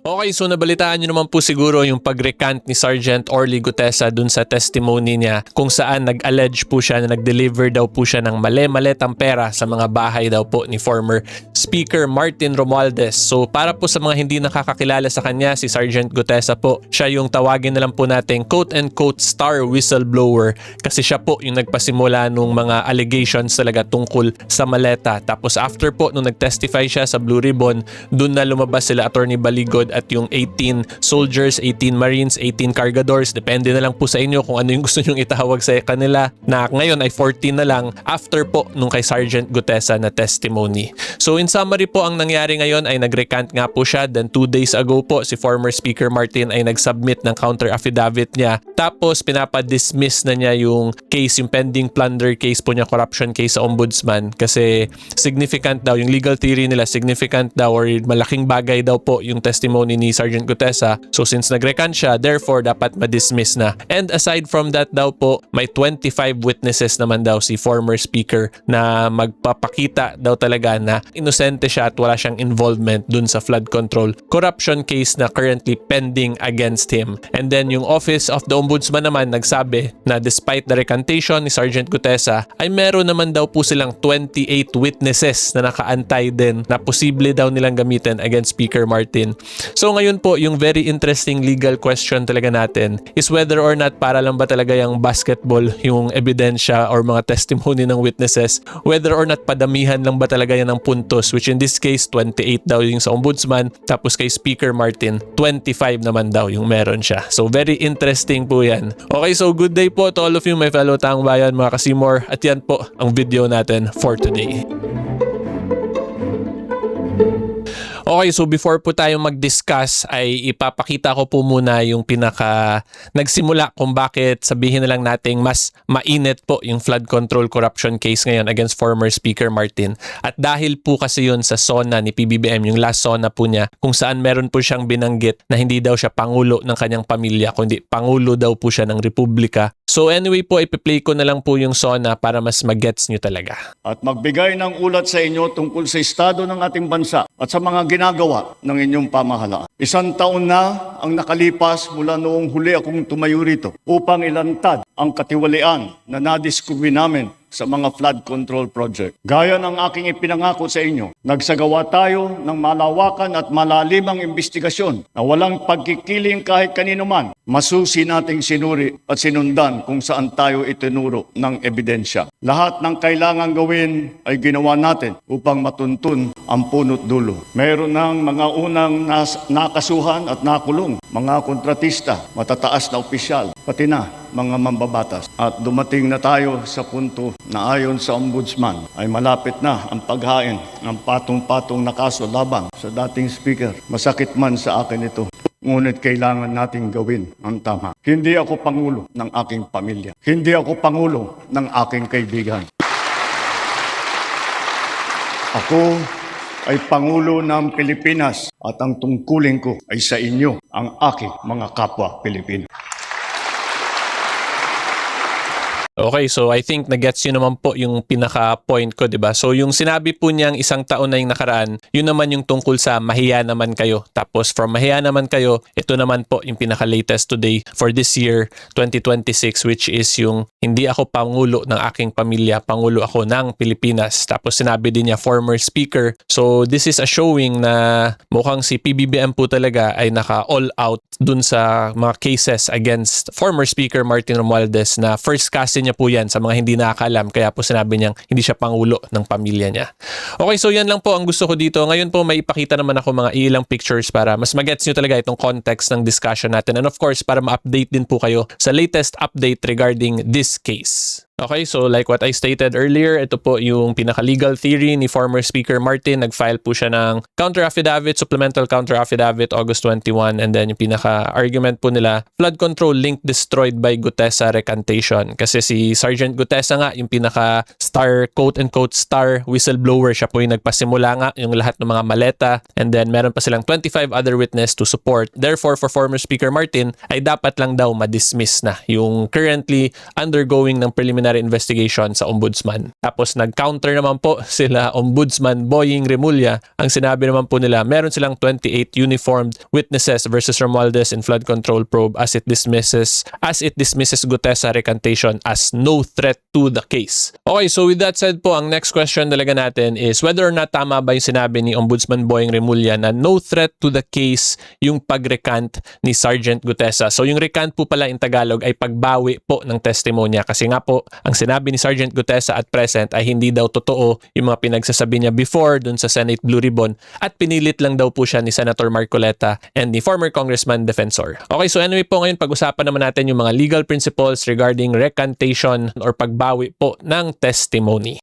Okay, so nabalitaan nyo naman po siguro yung pag-recant ni Sergeant Orly Gutesa dun sa testimony niya kung saan nag-allege po siya na nag-deliver daw po siya ng mali-malitang pera sa mga bahay daw po ni former Speaker Martin Romualdez. So para po sa mga hindi nakakakilala sa kanya, si Sergeant Gutesa po, siya yung tawagin na lang po natin quote-unquote star whistleblower kasi siya po yung nagpasimula nung mga allegations talaga tungkol sa maleta. Tapos after po nung nag-testify siya sa Blue Ribbon, dun na lumabas sila Attorney Baligod at yung 18 soldiers, 18 marines, 18 cargadors. Depende na lang po sa inyo kung ano yung gusto nyong itawag sa kanila na ngayon ay 14 na lang after po nung kay Sergeant Gutesa na testimony. So in summary po, ang nangyari ngayon ay nag-recant nga po siya. Then 2 days ago po, si former Speaker Martin ay nag-submit ng counter affidavit niya. Tapos pinapa-dismiss na niya yung case, yung pending plunder case po niya, corruption case sa ombudsman kasi significant daw, yung legal theory nila, significant daw or malaking bagay daw po yung testimony ni Sergeant Gutesa. So since nag-recant siya, therefore dapat ma-dismiss na. And aside from that daw po, may 25 witnesses naman daw si former speaker na magpapakita daw talaga na inosente siya at wala siyang involvement dun sa flood control corruption case na currently pending against him. And then yung Office of the Ombudsman naman nagsabi na despite the recantation ni Sergeant Gutesa, ay meron naman daw po silang 28 witnesses na nakaantay din na posible daw nilang gamitin against Speaker Martin. So ngayon po, yung very interesting legal question talaga natin is whether or not para lang ba talaga yung basketball, yung ebidensya or mga testimony ng witnesses, whether or not padamihan lang ba talaga yan ng puntos, which in this case 28 daw yung sa ombudsman, tapos kay Speaker Martin 25 naman daw yung meron siya. So very interesting po yan. Okay, so good day po to all of you, my fellow taong bayan, mga Kasimor, at yan po ang video natin for today. Okay, so before po tayo mag-discuss ay ipapakita ko po muna yung nagsimula kung bakit sabihin na lang nating mas mainit po yung flood control corruption case ngayon against former Speaker Martin. At dahil po kasi yun sa SONA ni PBBM, yung last SONA po niya, kung saan meron po siyang binanggit na hindi daw siya pangulo ng kanyang pamilya, kundi pangulo daw po siya ng Republika. So anyway po, ipi-play ko na lang po yung SONA para mas mag-gets nyo talaga. At magbigay ng ulat sa inyo tungkol sa estado ng ating bansa at sa mga ginagawa ng inyong pamahalaan. 1 taon na ang nakalipas mula noong huli akong tumayo rito upang ilantad ang katiwalian na nadiskubre namin sa mga flood control project. Gaya ng aking ipinangako sa inyo, nagsagawa tayo ng malawakan at malalimang investigasyon na walang pagkikiling kahit kanino man. Masusi nating sinuri at sinundan kung saan tayo itinuro ng ebidensya. Lahat ng kailangan gawin ay ginawa natin upang matuntun ang punot dulo. Mayroon ng mga unang nakasuhan at nakulong, mga kontratista, matataas na opisyal, pati na mga mambabatas. At dumating na tayo sa punto na ayon sa ombudsman ay malapit na ang paghain ng patong-patong na kaso laban sa dating speaker. Masakit man sa akin ito, ngunit kailangan nating gawin ang tama. Hindi ako pangulo ng aking pamilya. Hindi ako pangulo ng aking kaibigan. Ako ay pangulo ng Pilipinas at ang tungkulin ko ay sa inyo, ang aking mga kapwa Pilipino. Okay, so I think na-gets yun naman po yung pinaka-point ko, diba? So yung sinabi po niyang 1 taon na yung nakaraan, yun naman yung tungkol sa mahiya naman kayo. Tapos from mahiya naman kayo, ito naman po yung pinaka-latest today for this year, 2026, which is yung hindi ako pangulo ng aking pamilya, pangulo ako ng Pilipinas. Tapos sinabi din niya former speaker. So this is a showing na mukhang si PBBM po talaga ay naka-all out dun sa mga cases against former Speaker Martin Romualdez na first kasi niya po yan sa mga hindi nakakalam, kaya po sinabi niyang hindi siya pangulo ng pamilya niya. Okay, so yan lang po ang gusto ko dito. Ngayon po may ipakita naman ako mga ilang pictures para mas magets nyo talaga itong context ng discussion natin, and of course para ma-update din po kayo sa latest update regarding this case. Okay, so like what I stated earlier, ito po yung pinaka-legal theory ni former Speaker Martin. Nag-file po siya ng counter affidavit, supplemental counter affidavit August 21, and then yung pinaka-argument po nila, flood control link destroyed by Gutesa recantation. Kasi si Sergeant Gutesa nga, yung pinaka-star, quote-unquote star whistleblower, siya po yung nagpasimula nga yung lahat ng mga maleta, and then meron pa silang 25 other witness to support. Therefore, for former Speaker Martin, ay dapat lang daw ma-dismiss na yung currently undergoing ng preliminary preliminary investigation sa ombudsman. Tapos nag-counter naman po sila Ombudsman Boying Remulla. Ang sinabi naman po nila, meron silang 28 uniformed witnesses versus Romualdez in flood control probe as it dismisses Gutesa recantation as no threat to the case. Okay, so with that said po, ang next question talaga natin is whether or not tama ba yung sinabi ni Ombudsman Boying Remulla na no threat to the case yung pag-recant ni Sergeant Gutesa. So yung recant po pala in Tagalog ay pagbawi po ng testimonya kasi nga po ang sinabi ni Sergeant Gutesa at present ay hindi daw totoo yung mga pinagsasabi niya before dun sa Senate Blue Ribbon at pinilit lang daw po siya ni Senator Marcoleta and ni former Congressman Defensor. Okay, so anyway po ngayon pag-usapan naman natin yung mga legal principles regarding recantation or pagbawi po ng testimony.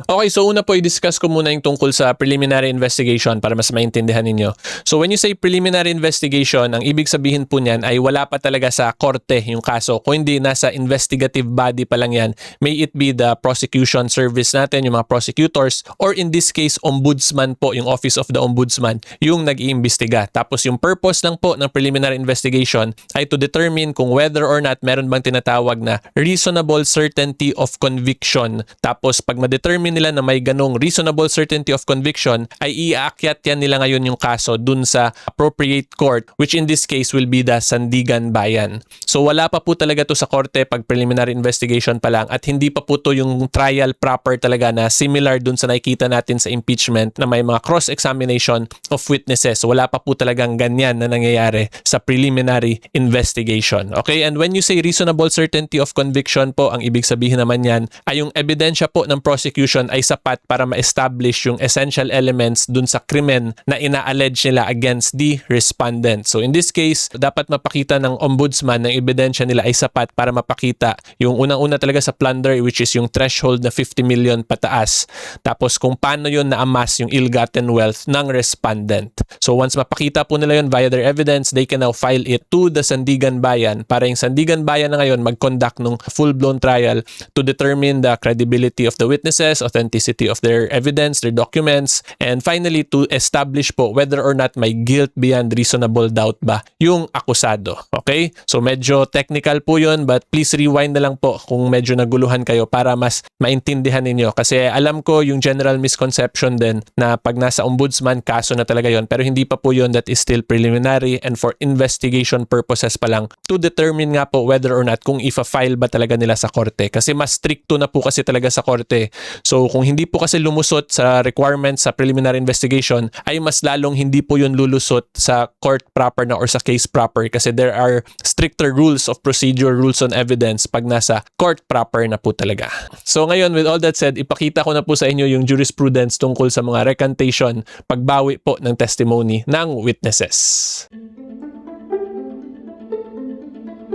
Okay, so una po i-discuss ko muna yung tungkol sa preliminary investigation para mas maintindihan ninyo. So when you say preliminary investigation, ang ibig sabihin po niyan ay wala pa talaga sa korte yung kaso. Kung hindi, nasa investigative body pa lang yan. May it be the prosecution service natin, yung mga prosecutors, or in this case, ombudsman po, yung Office of the Ombudsman, yung nag-iimbestiga. Tapos yung purpose lang po ng preliminary investigation ay to determine kung whether or not meron bang tinatawag na reasonable certainty of conviction. Tapos pag ma-determine nila na may ganong reasonable certainty of conviction, ay iaakyat yan nila ngayon yung kaso dun sa appropriate court, which in this case will be the Sandigan Bayan. So wala pa po talaga to sa korte pag preliminary investigation pa lang at hindi pa po to yung trial proper talaga na similar dun sa nakikita natin sa impeachment na may mga cross-examination of witnesses. So wala pa po talagang ganyan na nangyayari sa preliminary investigation. Okay, and when you say reasonable certainty of conviction po, ang ibig sabihin naman yan ay yung ebidensya po ng prosecution ay sapat para ma-establish yung essential elements dun sa krimen na ina-allege nila against the respondent. So in this case, dapat mapakita ng ombudsman ng ebidensya nila ay sapat para mapakita yung unang-una talaga sa plunder, which is yung threshold na 50 million pataas. Tapos kung paano yun na-amass yung ill-gotten wealth ng respondent. So once mapakita po nila yun via their evidence, they can now file it to the Sandigan Bayan para yung Sandigan Bayan na ngayon mag-conduct ng full-blown trial to determine the credibility of the witnesses, authenticity of their evidence, their documents, and finally to establish po whether or not may guilt beyond reasonable doubt ba yung akusado. Okay? So medyo technical po yun, but please rewind na lang po kung medyo naguluhan kayo para mas maintindihan ninyo. Kasi alam ko yung general misconception din na pag nasa ombudsman, kaso na talaga yun. Pero hindi pa po yun, that is still preliminary and for investigation purposes pa lang to determine nga po whether or not kung ifa-file ba talaga nila sa korte. Kasi mas stricto na po kasi talaga sa korte. So kung hindi po kasi lumusot sa requirements sa preliminary investigation, ay mas lalong hindi po yun lulusot sa court proper na or sa case proper kasi there are stricter rules of procedure, rules on evidence pag nasa court proper na po talaga. So ngayon, with all that said, ipakita ko na po sa inyo yung jurisprudence tungkol sa mga recantation, pagbawi po ng testimony ng witnesses.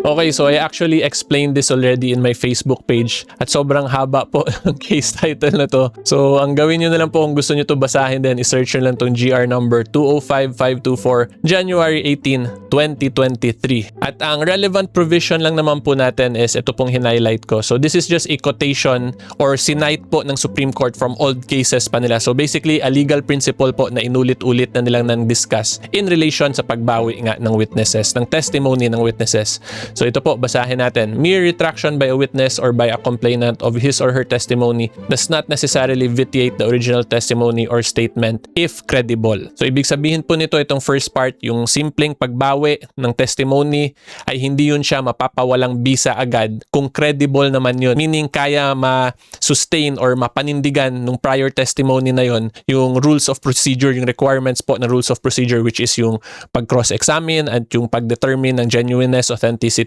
Okay, so I actually explained this already in my Facebook page at sobrang haba po ng case title na to. So, ang gawin nyo na lang po kung gusto nyo to basahin din, isearch nyo lang tong GR number 205524, January 18, 2023. At ang relevant provision lang naman po natin is ito pong hinighlight ko. So, this is just a quotation or sinite po ng Supreme Court from old cases pa nila. So, basically, a legal principle po na inulit-ulit na nilang nang discuss in relation sa pagbawi nga ng witnesses, ng testimony ng witnesses. So ito po, basahin natin. Mere retraction by a witness or by a complainant of his or her testimony does not necessarily vitiate the original testimony or statement if credible. So ibig sabihin po nito, itong first part, yung simpleng pagbawi ng testimony ay hindi yun siya mapapawalang bisa agad kung credible naman yun. Meaning kaya ma-sustain or mapanindigan nung prior testimony na yun yung rules of procedure, yung requirements po na rules of procedure, which is yung pag-cross-examine at yung pag-determine ng genuineness, authenticity.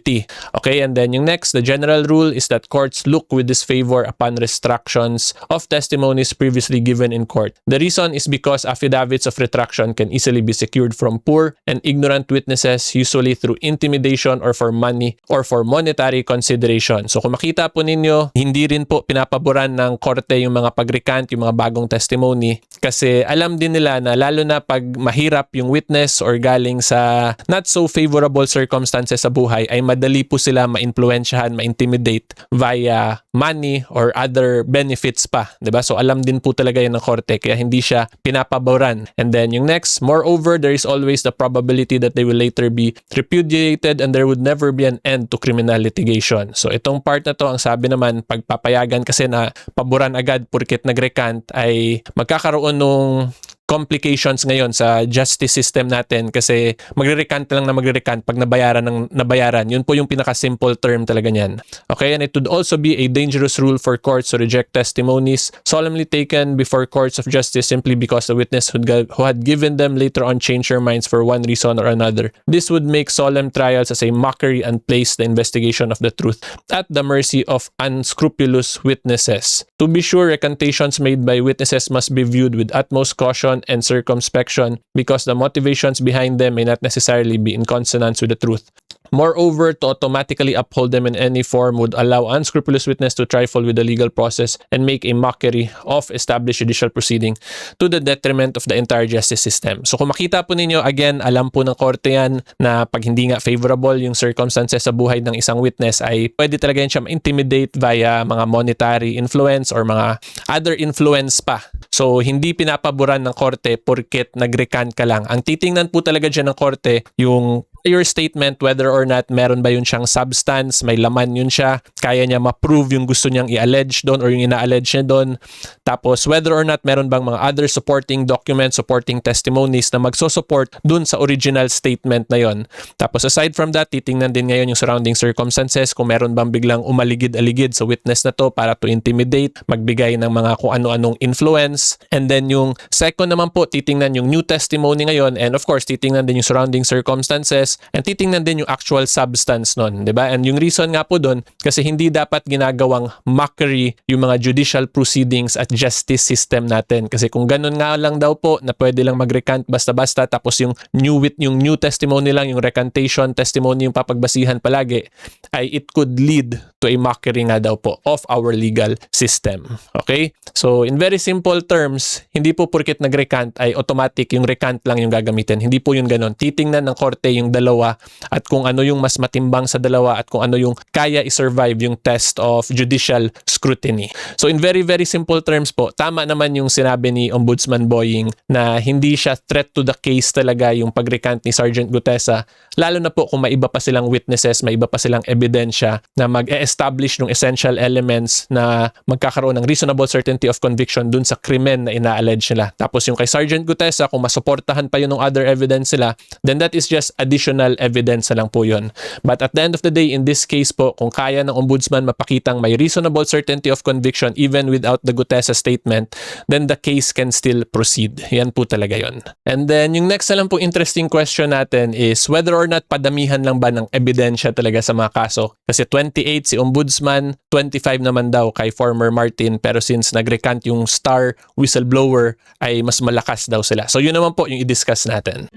Okay, and then yung next, the general rule is that courts look with disfavor upon retractions of testimonies previously given in court. The reason is because affidavits of retraction can easily be secured from poor and ignorant witnesses, usually through intimidation or for money or for monetary consideration. So kung makita po ninyo, hindi rin po pinapaboran ng korte yung mga pag-recant, yung mga bagong testimony kasi alam din nila na lalo na pag mahirap yung witness or galing sa not so favorable circumstances sa buhay ay ay madali po sila ma-influensyahan, ma-intimidate via money or other benefits pa, 'di ba? So alam din po talaga yan ng korte kaya hindi siya pinapaboran. And then yung next, moreover, there is always the probability that they will later be repudiated and there would never be an end to criminal litigation. So itong part na to, ang sabi naman, pagpapayagan kasi na paboran agad purkit nag-recant ay magkakaroon nung complications ngayon sa justice system natin kasi magre-recant lang na magre-recant pag nabayaran ng nabayaran. Yun po yung pinaka-simple term talaga niyan. Okay, and it would also be a dangerous rule for courts to reject testimonies solemnly taken before courts of justice simply because the witness who had given them later on changed their minds for one reason or another. This would make solemn trials as a mockery and place the investigation of the truth at the mercy of unscrupulous witnesses. To be sure, recantations made by witnesses must be viewed with utmost caution and circumspection because the motivations behind them may not necessarily be in consonance with the truth. Moreover, to automatically uphold them in any form would allow unscrupulous witness to trifle with the legal process and make a mockery of established judicial proceeding to the detriment of the entire justice system. So kung makita po ninyo, again, alam po ng korte yan na pag hindi nga favorable yung circumstances sa buhay ng isang witness ay pwede talaga yan siya ma-intimidate via mga monetary influence or mga other influence pa. So hindi pinapaboran ng korte porket nag-recant ka lang. Ang titingnan po talaga dyan ng korte yung your statement, whether or not meron ba yun siyang substance, may laman yun siya, kaya niya ma-prove yung gusto niyang i-allege doon or yung ina-allege niya doon. Tapos whether or not meron bang mga other supporting documents, supporting testimonies na magso-support doon sa original statement na yon. Tapos aside from that, titingnan din ngayon yung surrounding circumstances, kung meron bang biglang umaligid-aligid sa witness na to para to intimidate, magbigay ng mga kung ano-anong influence. And then yung second naman po, titingnan yung new testimony ngayon, and of course, titingnan din yung surrounding circumstances and titingnan din yung actual substance nun, 'di ba? And yung reason nga po doon kasi hindi dapat ginagawang mockery yung mga judicial proceedings at justice system natin. Kasi kung ganun nga lang daw po na pwede lang mag-recant basta-basta tapos yung new testimony lang, yung recantation testimony yung papagbasihan palagi, ay it could lead to a mockery nga daw po of our legal system. Okay? So in very simple terms, hindi po porket nag-recant ay automatic yung recant lang yung gagamitin. Hindi po yun ganun. Titingnan ng korte yung dalawa at kung ano yung mas matimbang sa dalawa at kung ano yung kaya i-survive yung test of judicial scrutiny. So in very very simple terms po, tama naman yung sinabi ni Ombudsman Boying na hindi siya threat to the case talaga yung pag-recant ni Sergeant Gutesa, lalo na po kung may iba pa silang witnesses, may iba pa silang ebidensya na mag-establish ng essential elements na magkakaroon ng reasonable certainty of conviction dun sa krimen na ina-allege nila. Tapos yung kay Sergeant Gutesa, kung masuportahan pa yun ng other evidence nila, then that is just additional evidence na lang po yun. But at the end of the day, in this case po, kung kaya ng ombudsman mapakitang may reasonable certainty of conviction even without the Gutesa statement, then the case can still proceed. Yan po talaga yun. And then, yung next na lang po interesting question natin is whether or not padamihan lang ba ng ebidensya talaga sa mga kaso. Kasi 28 si ombudsman, 25 naman daw kay former Martin, pero since nag-recant yung star whistleblower ay mas malakas daw sila. So yun naman po yung i-discuss natin.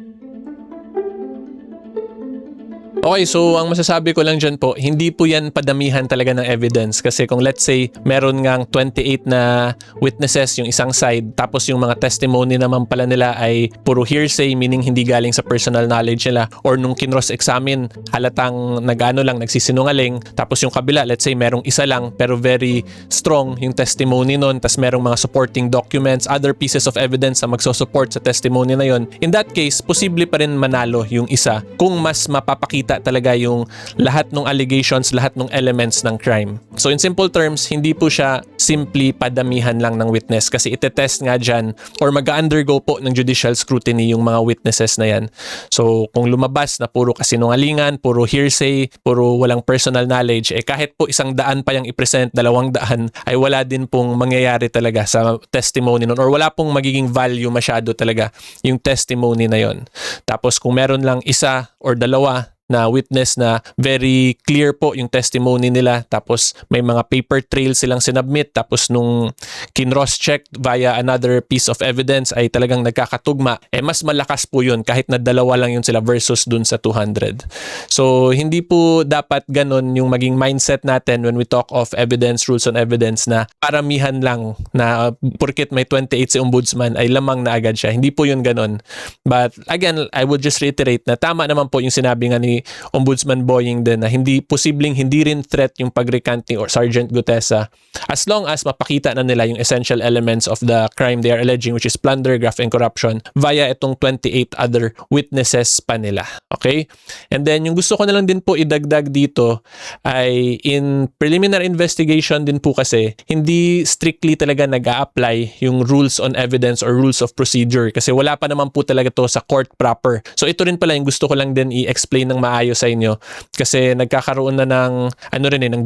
Okay, so ang masasabi ko lang dyan po, hindi po yan padamihan talaga ng evidence kasi kung let's say meron ngang 28 na witnesses yung isang side tapos yung mga testimony naman pala nila ay puro hearsay, meaning hindi galing sa personal knowledge nila, or nung kinross-examine halatang nagsisinungaling, tapos yung kabila let's say merong isa lang pero very strong yung testimony nun, tapos merong mga supporting documents, other pieces of evidence na magsusupport sa testimony na yon. In that case, posible pa rin manalo yung isa kung mas mapapakita talaga yung lahat ng allegations, lahat ng elements ng crime. So in simple terms, hindi po siya simply padamihan lang ng witness kasi itetest nga dyan or mag-undergo po ng judicial scrutiny yung mga witnesses na yan. So kung lumabas na puro kasinungalingan, puro hearsay, puro walang personal knowledge, kahit po 100 pa yung i-present, 200 ay wala din pong mangyayari talaga sa testimony nun or wala pong magiging value masyado talaga yung testimony na yon. Tapos kung meron lang isa or dalawa na witness na very clear po yung testimony nila, tapos may mga paper trail silang sinubmit, tapos nung kinross-check via another piece of evidence ay talagang nagkakatugma, mas malakas po yun kahit na dalawa lang yun sila versus dun sa 200. So hindi po dapat ganun yung maging mindset natin when we talk of evidence, rules on evidence, na paramihan lang na porket may 28 si ombudsman ay lamang na agad siya. Hindi po yun ganun. But again, I would just reiterate na tama naman po yung sinabi nga ni ni Ombudsman Boying din na posibleng hindi rin threat yung pag-recant ni Sergeant Gutesa as long as mapakita na nila yung essential elements of the crime they are alleging, which is plunder, graft, and corruption via itong 28 other witnesses pa nila. Okay? And then yung gusto ko na lang din po idagdag dito ay in preliminary investigation din po kasi hindi strictly talaga nag-a-apply yung rules on evidence or rules of procedure kasi wala pa naman po talaga to sa court proper. So ito rin pala yung gusto ko lang din i-explain ng maayos sa inyo kasi nagkakaroon na ng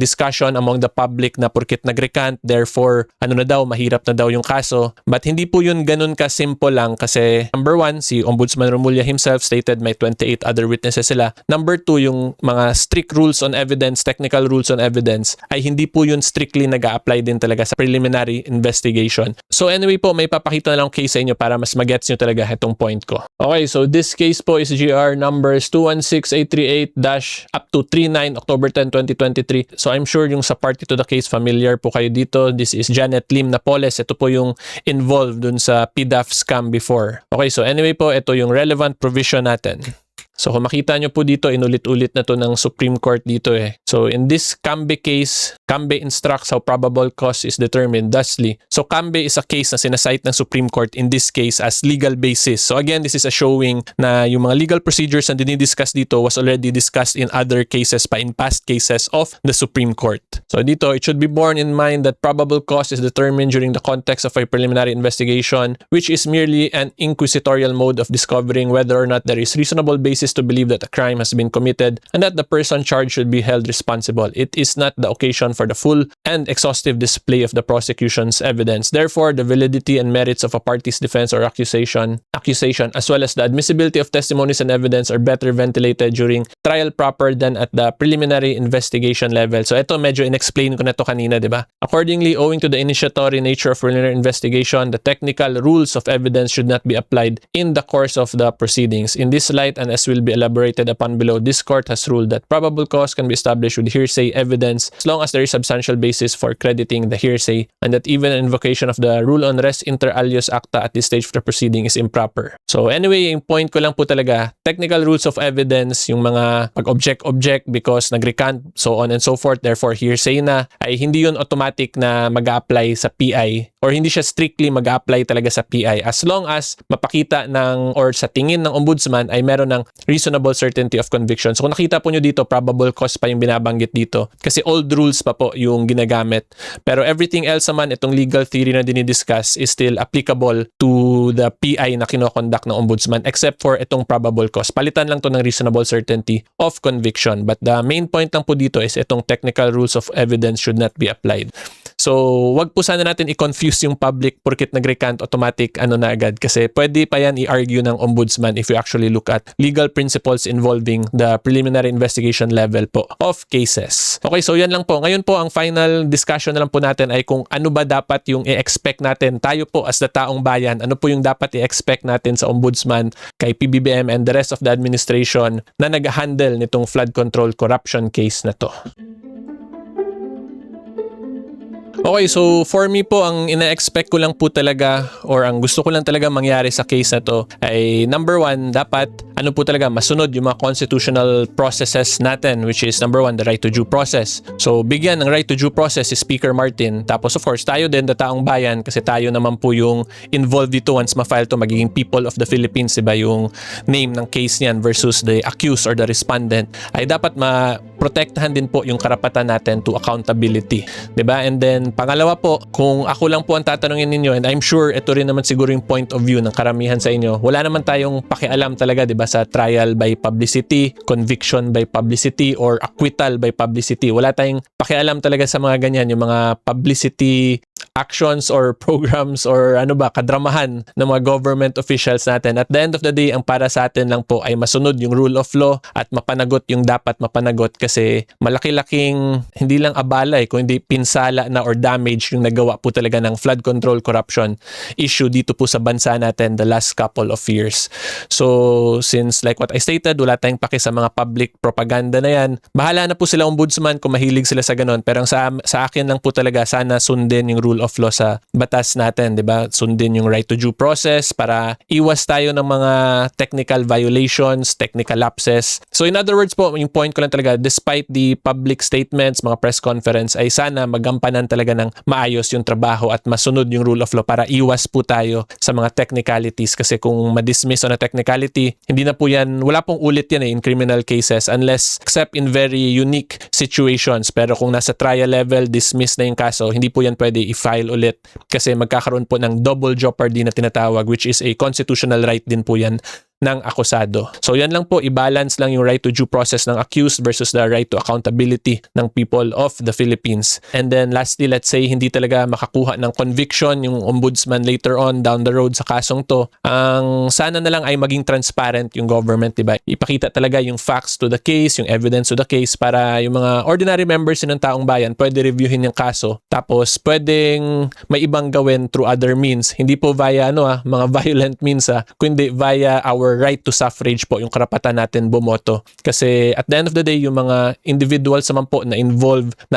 discussion among the public na porket nag-recant, therefore mahirap na daw yung kaso. But hindi po yun ganun ka-simple lang kasi number one, si Ombudsman Remulla himself stated may 28 other witnesses sila. Number two, yung mga strict rules on evidence, technical rules on evidence ay hindi po yun strictly nag-a-apply din talaga sa preliminary investigation. So anyway po, may papakita na lang case sa inyo para mas magets nyo talaga itong point ko. Okay, so this case po is GR numbers 216838- up to 39 October 10, 2023. So I'm sure yung sa party to the case familiar po kayo dito. This is Janet Lim Napoles. Ito po yung involved dun sa PDAF scam before. Okay, so anyway po, ito yung relevant provision natin. So kung makita nyo po dito, inulit-ulit na to ng Supreme Court dito eh. So in this Cambe case, Cambe instructs how probable cause is determined. Thusly, so Cambe is a case na sinasite ng Supreme Court in this case as legal basis. So again, this is a showing na yung mga legal procedures na dinidiscuss dito was already discussed in other cases pa, in past cases of the Supreme Court. So dito, it should be borne in mind that probable cause is determined during the context of a preliminary investigation, which is merely an inquisitorial mode of discovering whether or not there is reasonable basis to believe that a crime has been committed and that the person charged should be held responsible. It is not the occasion for the full and exhaustive display of the prosecution's evidence. Therefore, the validity and merits of a party's defense or accusation, as well as the admissibility of testimonies and evidence are better ventilated during trial proper than at the preliminary investigation level. So ito medyo in-explain ko na to kanina, di ba? Accordingly, owing to the initiatory nature of preliminary investigation, the technical rules of evidence should not be applied in the course of the proceedings. In this light, and as will be elaborated upon below, this court has ruled that probable cause can be established with hearsay evidence as long as there is substantial basis for crediting the hearsay, and that even an invocation of the rule on res inter alios acta at this stage of the proceeding is improper. So anyway, yung point ko lang po talaga, technical rules of evidence, yung mga pag-object because nag-recant, so on and so forth, therefore hearsay na, ay hindi yun automatic na mag-a-apply sa PI or hindi siya strictly mag-a-apply talaga sa PI as long as mapakita ng or sa tingin ng ombudsman ay meron ng reasonable certainty of conviction. So kung nakita po nyo dito, probable cause pa yung binabanggit dito kasi old rules pa po yung ginagamit. Pero everything else naman, itong legal theory na dinidiscuss is still applicable to the PI na kinokonduct ng ombudsman except for itong probable cause. Palitan lang to ng reasonable certainty of conviction. But the main point lang po dito is itong technical rules of evidence should not be applied. So, wag po sana natin i-confuse yung public porket nag-recant automatic na agad kasi pwede pa yan i-argue ng ombudsman if you actually look at legal principles involving the preliminary investigation level po of cases. Okay, so yan lang po. Ngayon po, ang final discussion na lang po natin ay kung ano ba dapat yung i-expect natin tayo po as the taong bayan. Ano po yung dapat i-expect natin sa ombudsman, kay PBBM and the rest of the administration na nag-handle nitong flood control corruption case na to. Okay, so for me po, ang ina-expect ko lang po talaga or ang gusto ko lang talaga mangyari sa case na to ay number one, dapat po talaga masunod yung mga constitutional processes natin, which is number one, the right to due process. So bigyan ng right to due process si Speaker Martin. Tapos of course, tayo din, the taong bayan, kasi tayo naman po yung involved dito once ma-file to, magiging people of the Philippines, diba yung name ng case niyan versus the accused or the respondent, ay dapat ma-protektahan din po yung karapatan natin to accountability. Diba? And then pangalawa po, kung ako lang po ang tatanungin ninyo, and I'm sure ito rin naman siguro yung point of view ng karamihan sa inyo, wala naman tayong pakialam talaga, diba, sa trial by publicity, conviction by publicity, or acquittal by publicity. Wala tayong pakialam talaga sa mga ganyan, yung mga publicity actions or programs or kadramahan ng mga government officials natin. At the end of the day, ang para sa atin lang po ay masunod yung rule of law at mapanagot yung dapat mapanagot kasi malaki-laking hindi lang abala kung hindi pinsala na or damage yung nagawa po talaga ng flood control corruption issue dito po sa bansa natin the last couple of years. So, since like what I stated, wala tayong paki sa mga public propaganda na yan. Bahala na po sila ombudsman kung mahilig sila sa ganon. Pero sa akin lang po talaga, sana sundin yung rule of of law sa batas natin, 'di ba? Sundin yung right to due process para iwas tayo ng mga technical violations, technical lapses. So in other words po, yung point ko lang talaga, despite the public statements, mga press conference, ay sana magampanan talaga ng maayos yung trabaho at masunod yung rule of law para iwas po tayo sa mga technicalities. Kasi kung ma-dismiss on a technicality, hindi na po yan, wala pong ulit yan in criminal cases unless except in very unique situations. Pero kung nasa trial level, dismiss na yung kaso, hindi po yan pwede i-file ulit kasi magkakaroon po ng double jeopardy na tinatawag, which is a constitutional right din po yan ng akusado. So yan lang po, i-balance lang yung right to due process ng accused versus the right to accountability ng people of the Philippines. And then lastly, let's say hindi talaga makakuha ng conviction yung ombudsman later on down the road sa kasong to. Ang sana na lang ay maging transparent yung government, diba? Ipakita talaga yung facts to the case, yung evidence to the case para yung mga ordinary members ng taong bayan pwede reviewin yung kaso. Tapos pwedeng may ibang gawin through other means. Hindi po via mga violent means kundi via our right to suffrage po, yung karapatan natin bumoto. Kasi at the end of the day, yung mga individuals naman po na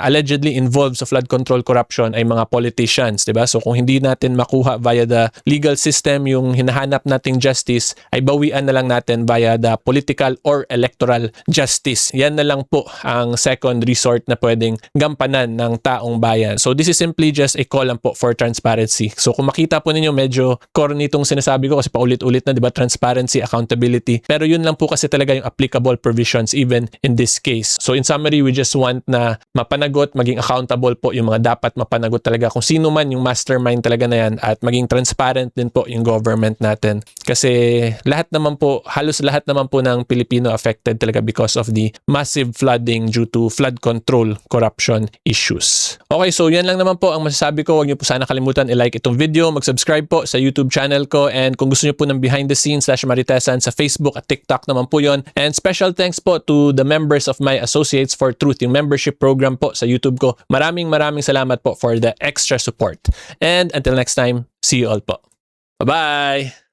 allegedly involved sa flood control corruption ay mga politicians, diba? So kung hindi natin makuha via the legal system yung hinahanap nating justice, ay bawian na lang natin via the political or electoral justice. Yan na lang po ang second resort na pwedeng gampanan ng taong bayan. So this is simply just a call lang po for transparency. So kung makita po ninyo, medyo corny itong sinasabi ko kasi paulit-ulit na, diba? Transparency, accountability. Pero yun lang po kasi talaga yung applicable provisions even in this case. So in summary, we just want na mapanagot, maging accountable po yung mga dapat mapanagot talaga kung sino man yung mastermind talaga na yan at maging transparent din po yung government natin. Kasi halos lahat naman po ng Pilipino affected talaga because of the massive flooding due to flood control corruption issues. Okay, so yan lang naman po ang masasabi ko. Huwag niyo po sana kalimutan i-like itong video, mag-subscribe po sa YouTube channel ko, and kung gusto niyo po ng behind the scenes /Maritesan sa Facebook at TikTok naman po yon. And special thanks po to the members of my Associates for Truth, yung membership program po sa YouTube ko. Maraming salamat po for the extra support. And until next time, see you all po. Bye-bye!